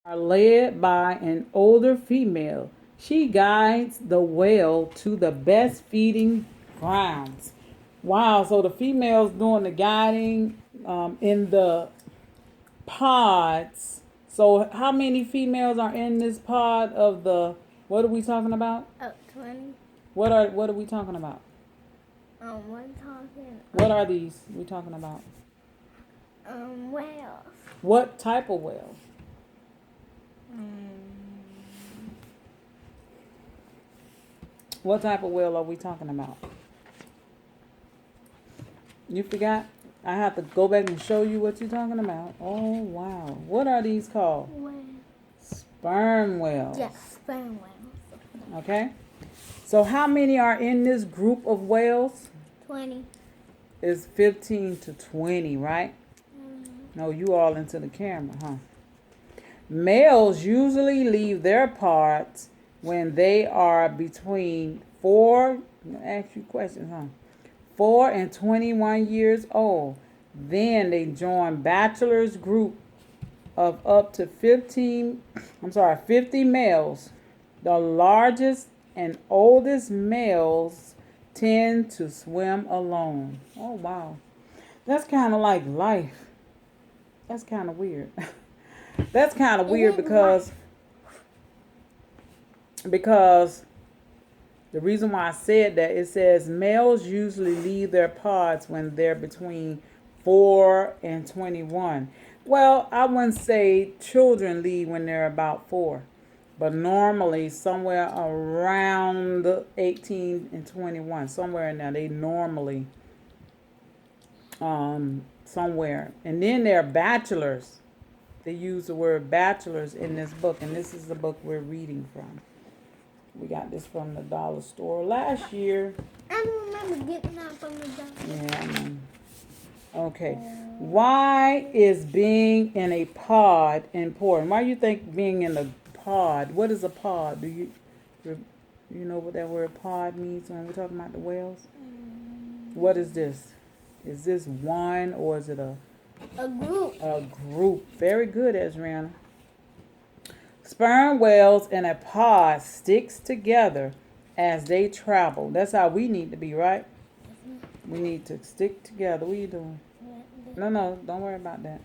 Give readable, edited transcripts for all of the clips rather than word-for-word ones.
are led by an older female. She guides the whale to the best feeding grounds. Wow, so the female's doing the guiding in the pods. So how many females are in this pod of the, what are we talking about? 20. What are we talking about? We're talking. What are these we talking about? Whales. What type of whale? What type of whale are we talking about? You forgot? I have to go back and show you what you're talking about. Oh, wow. What are these called? Whales. Sperm whales. Yes, sperm whales. Okay. So how many are in this group of whales? 20. It's 15 to 20, right? No, you all into the camera, huh? Males usually leave their pods when they are between 4, I'm gonna ask you questions, huh? 4 and 21 years old. Then they join bachelors group of up to 50 males. The largest and oldest males tend to swim alone. Oh, wow. That's kind of like life. That's kind of weird. That's kind of weird because the reason why I said that, it says males usually leave their pods when they're between 4 and 21. Well, I wouldn't say children leave when they're about 4, but normally somewhere around 18 and 21, somewhere in there, they normally somewhere. And then they're bachelors. They use the word bachelors in this book, and this is the book we're reading from. We got this from the dollar store last year. I remember getting that from the dollar store. Yeah, I know. Okay. Why is being in a pod important? Why do you think being in a pod? What is a pod? Do you know what that word pod means when we're talking about the whales? What is this? Is this one or is it a group? A group. Very good, Adriana. Sperm whales in a pod sticks together as they travel. That's how we need to be, right? We need to stick together. What are you doing? No, don't worry about that.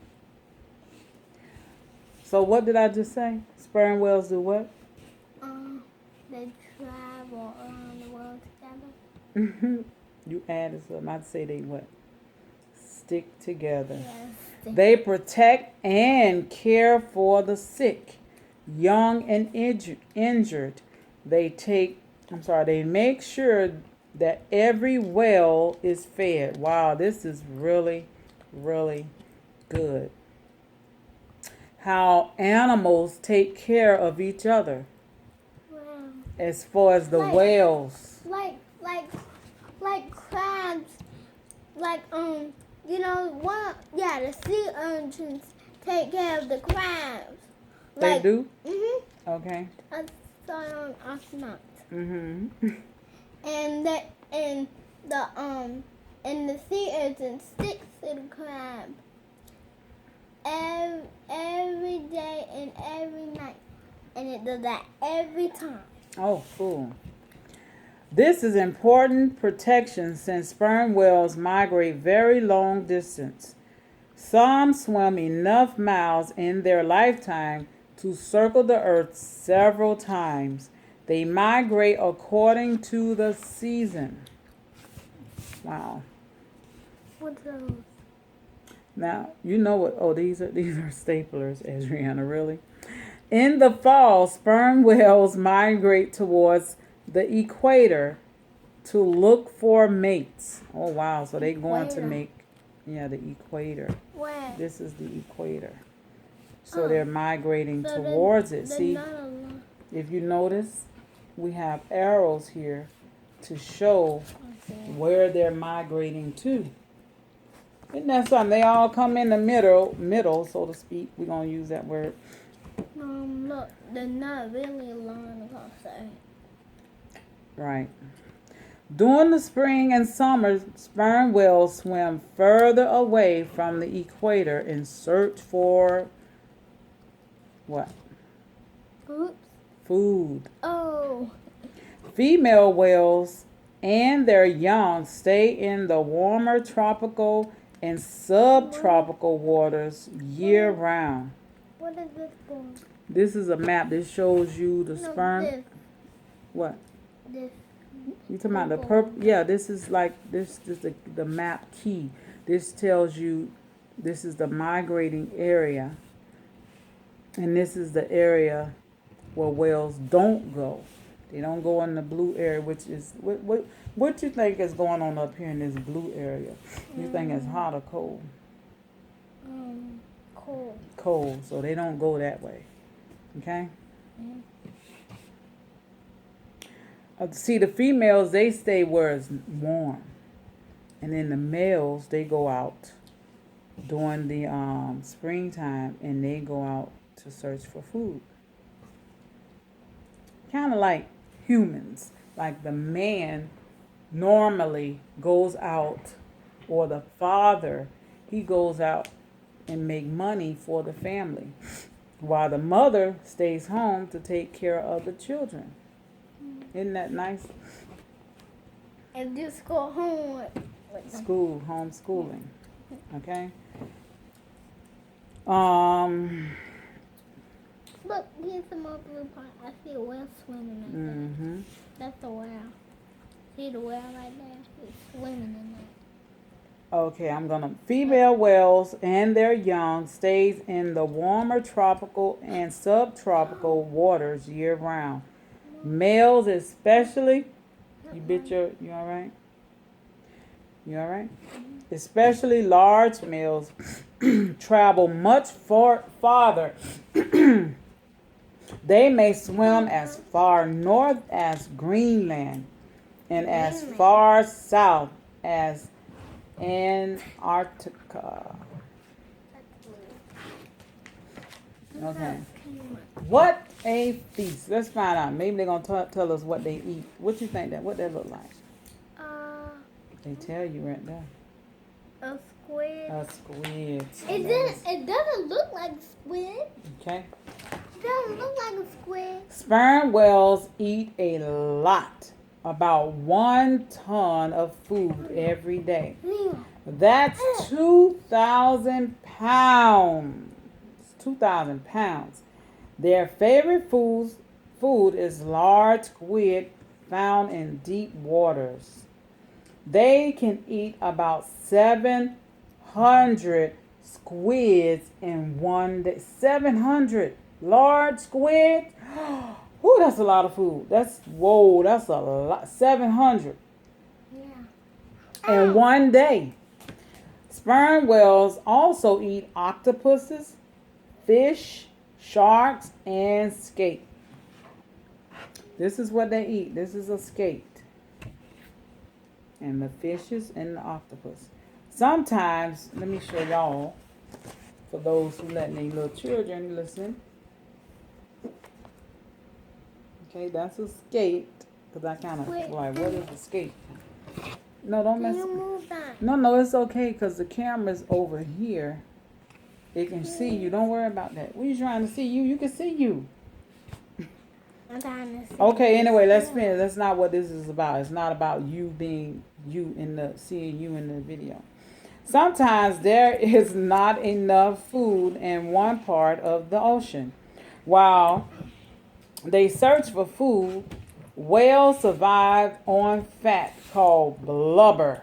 So what did I just say? Sperm whales do what? They travel around the world together. You added something. I'd say they what? Stick together. Yes. They protect and care for the sick, young and injured. They make sure that every whale is fed. Wow, this is really, really good. How animals take care of each other. Wow. As far as the whales. Like crabs. The sea urchins take care of the crabs. They do? Mhm. Okay. I saw it on Astronaut. Mhm. And the sea urchin sticks to the crab every day and every night, and it does that every time. Oh, cool. This is important protection since sperm whales migrate very long distance. Some swim enough miles in their lifetime to circle the earth several times. They migrate according to the season. Wow. What's those? Now, you know what? Oh, these are staplers, Adriana, really. In the fall, sperm whales migrate towards the equator to look for mates. Oh, wow. So they're going to make, the equator. Where? This is the equator. So they're migrating towards it. See, if you notice, we have arrows here to show where they're migrating to. Isn't that something? They all come in the middle, so to speak. We're going to use that word. Look, they're not really along across there. Right. During the spring and summer, sperm whales swim further away from the equator in search for what? Oops. Food. Oh. Female whales and their young stay in the warmer tropical and subtropical waters year round. What is this for? This is a map. This shows you the No, sperm. this. What? This. You talking about the purple? Yeah, this is like this is the map key. This tells you this is the migrating area, and this is the area where whales don't go. They don't go in the blue area, which is what you think is going on up here in this blue area? You think it's hot or cold? Cold. Cold, so they don't go that way. Okay. See, the females, they stay where it's warm, and then the males, they go out during the springtime, and they go out to search for food. Kind of like humans. Like the man normally goes out, or the father, he goes out and make money for the family, while the mother stays home to take care of the children. Isn't that nice? And just go home. School, homeschooling. Okay. Look, here's some more blue part. I see a whale swimming in there. That's a whale. See the whale right there? It's swimming in there. Okay, female whales and their young stays in the warmer tropical and subtropical waters year round. Males especially, you all right? You all right? Especially large males travel much farther. They may swim as far north as Greenland and as far south as Antarctica. Okay. What a feast. Let's find out. Maybe they're going to tell us what they eat. What you think what that look like? They tell you right there. A squid. A squid. It doesn't look like squid. Okay. It doesn't look like a squid. Sperm whales eat a lot. About 1 ton of food every day. That's 2,000 pounds. 2,000 pounds. Their favorite food is large squid found in deep waters. They can eat about 700 squids in one day. 700 large squid. Ooh, that's a lot of food. That's a lot. 700 in one day. Sperm whales also eat octopuses, fish, sharks, and skate. This is what they eat. This is a skate. And the fishes and the octopus. Sometimes, let me show y'all, for those who let their little children listen. Okay, that's a skate. Because I kind of like, what is a skate? No, don't mess. Can you move that? No, it's okay because the camera's over here. It can see you. Don't worry about that. What are you trying to see? You can see you. I'm trying to see. Okay, anyway, let's finish. That's not what this is about. It's not about you being you seeing you in the video. Sometimes there is not enough food in one part of the ocean. While they search for food, whales survive on fat called blubber.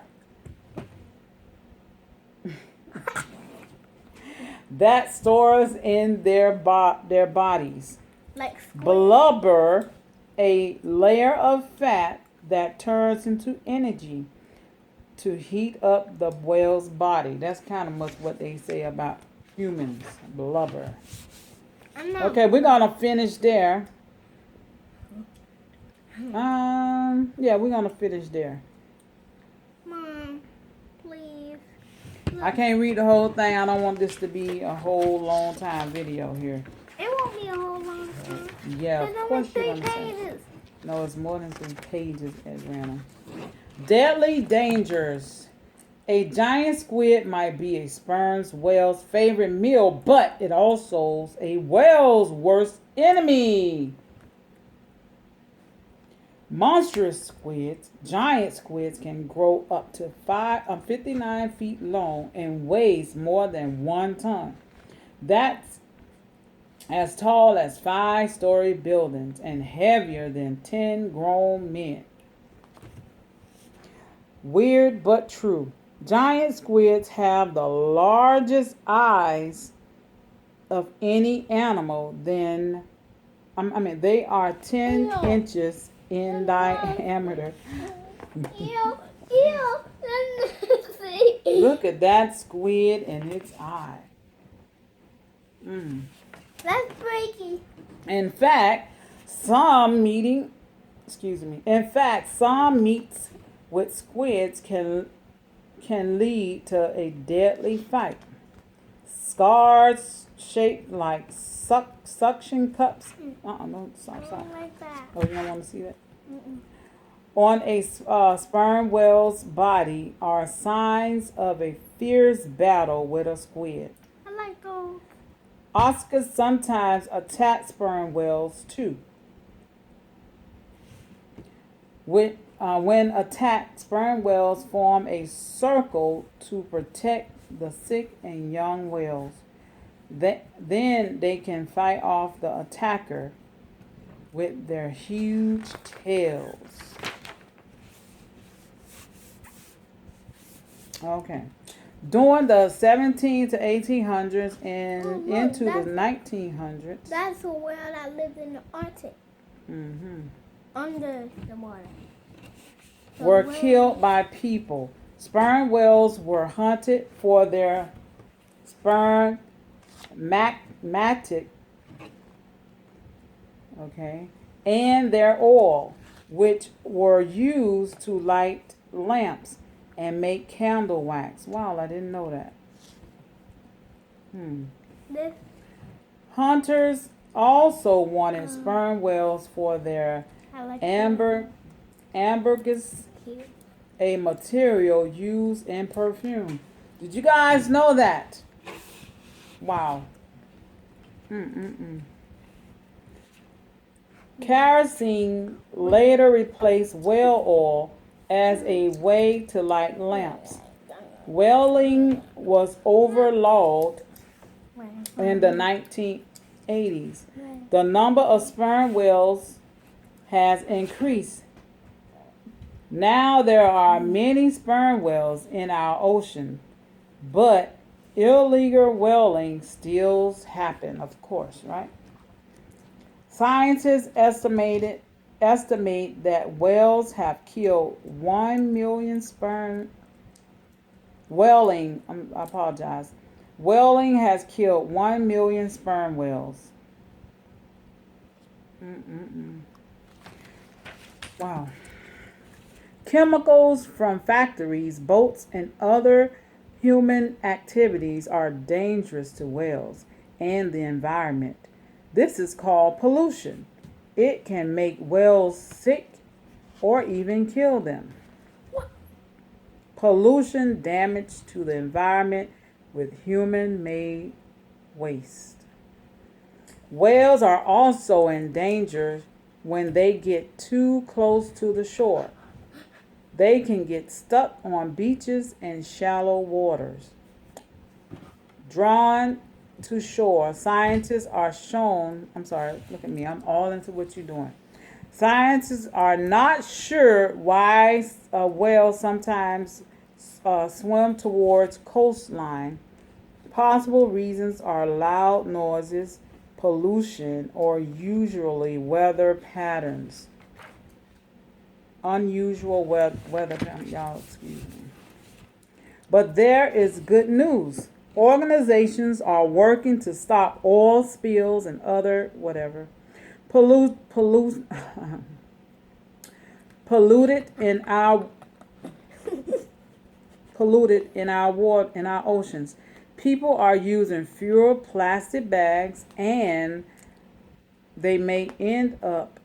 That stores in their bodies. Like squid. Blubber, a layer of fat that turns into energy to heat up the whale's body. That's kind of much what they say about humans. Blubber. Okay, we're gonna finish there. Yeah, we're gonna finish there. Mom, please. I can't read the whole thing. I don't want this to be a whole long time video here. It won't be a whole long time. Yeah, There's of only course you're 3 gonna say. pages. No, it's more than 3 pages, Adriana. Deadly dangers. A giant squid might be a sperm whale's favorite meal, but it also is a whale's worst enemy. Monstrous squids, giant squids, can grow up to 59 feet long and weighs more than 1 ton. That's as tall as 5-story buildings and heavier than 10 grown men. Weird but true. Giant squids have the largest eyes of any animal. They are 10 Ew. inches in diameter. Ew, ew, let me see. Look at that squid and its eye. That's freaky. In fact, some meets with squids can lead to a deadly fight. Scars shaped like suction cups. No, stop. I don't like that. Oh, you don't want to see that? Mm-mm. On a sperm whale's body are signs of a fierce battle with a squid. I like those. Oscars sometimes attack sperm whales too. When attacked, sperm whales form a circle to protect the sick and young whales. Then they can fight off the attacker with their huge tails. Okay. During the 17 to 1800s and into the 1900s. That's a whale that lived in the Arctic. Under the water. Were killed by people. Sperm whales were hunted for their spermatic, and their oil, which were used to light lamps and make candle wax. Wow, I didn't know that. Hunters also wanted sperm whales for their ambergris, a material used in perfume. Did you guys know that? Wow. Kerosene later replaced whale oil as a way to light lamps. Whaling was overlawed in the 1980s. The number of sperm whales has increased. Now there are many sperm whales in our ocean, but illegal whaling still happen, of course, right? Scientists estimate that whales have killed 1 million whaling has killed 1 million sperm whales. Wow. Chemicals from factories, boats, and other human activities are dangerous to whales and the environment. This is called pollution. It can make whales sick or even kill them. Pollution, damage to the environment with human-made waste. Whales are also in danger when they get too close to the shore. They can get stuck on beaches and shallow waters. Drawn to shore, scientists are shown, look at me, I'm all into what you're doing. Scientists are not sure why whales sometimes swim towards coastline. Possible reasons are loud noises, pollution, or usually weather patterns. Unusual weather patterns, y'all excuse me. But there is good news. Organizations are working to stop oil spills and other polluted in our oceans. People are using fewer plastic bags, and that may end up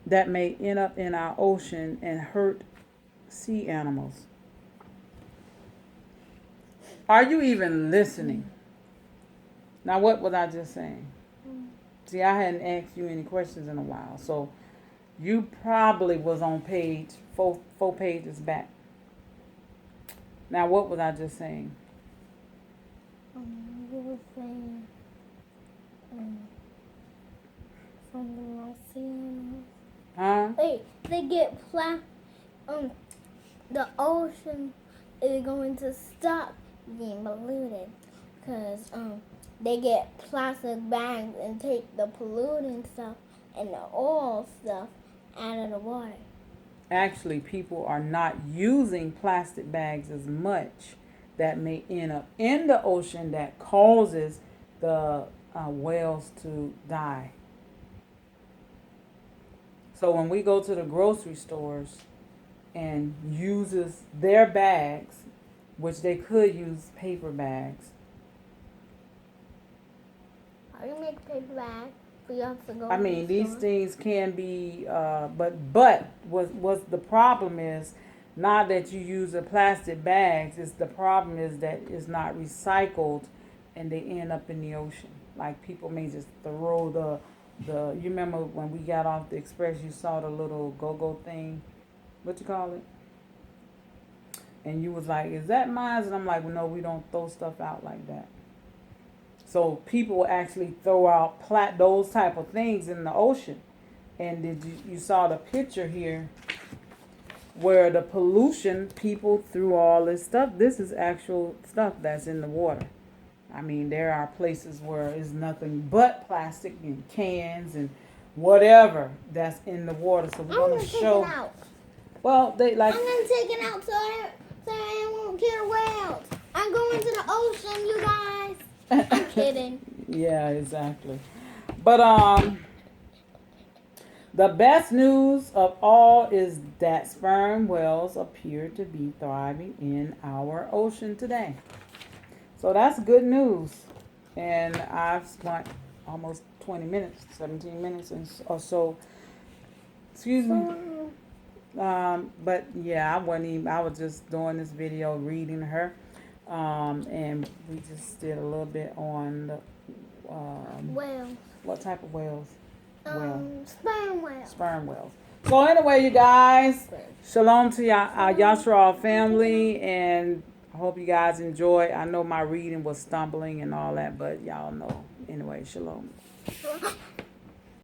in our ocean and hurt sea animals. Are you even listening? Now, what was I just saying? See, I hadn't asked you any questions in a while, so you probably was on page four pages back. Now, what was I just saying? You were saying something like seeing. Huh? Wait, they get the ocean is going to stop being polluted because they get plastic bags and take the polluting stuff and the oil stuff out of the water. Actually, people are not using plastic bags as much. That may end up in the ocean that causes the whales to die. So when we go to the grocery stores and uses their bags, which they could use paper bags. How do you make a paper bag? You have to go I mean, these things can be, but was the problem is not that you use the plastic bags. It's the problem is that it's not recycled, and they end up in the ocean. Like people may just throw the. You remember when we got off the express? You saw the little go-go thing. What you call it? And you was like, "Is that mine?" And I'm like, "Well, no, we don't throw stuff out like that." So people actually throw out those type of things in the ocean. And did you saw the picture here where the pollution, people threw all this stuff. This is actual stuff that's in the water. I mean, there are places where it's nothing but plastic and cans and whatever that's in the water. So we're going to show. Take it out. Well, they like. I'm going to take it out so I won't get whales. I'm going to the ocean, you guys. I'm kidding. Yeah, exactly. But the best news of all is that sperm whales appear to be thriving in our ocean today. So that's good news. And I've spent almost 20 minutes, 17 minutes or so. Excuse me. But yeah, I was just doing this video, reading her. And we just did a little bit on the Whales. What type of whales? Sperm whales. Sperm whales. So anyway, you guys, shalom to our Yashral family, and I hope you guys enjoy. I know my reading was stumbling and all that, but y'all know. Anyway, shalom.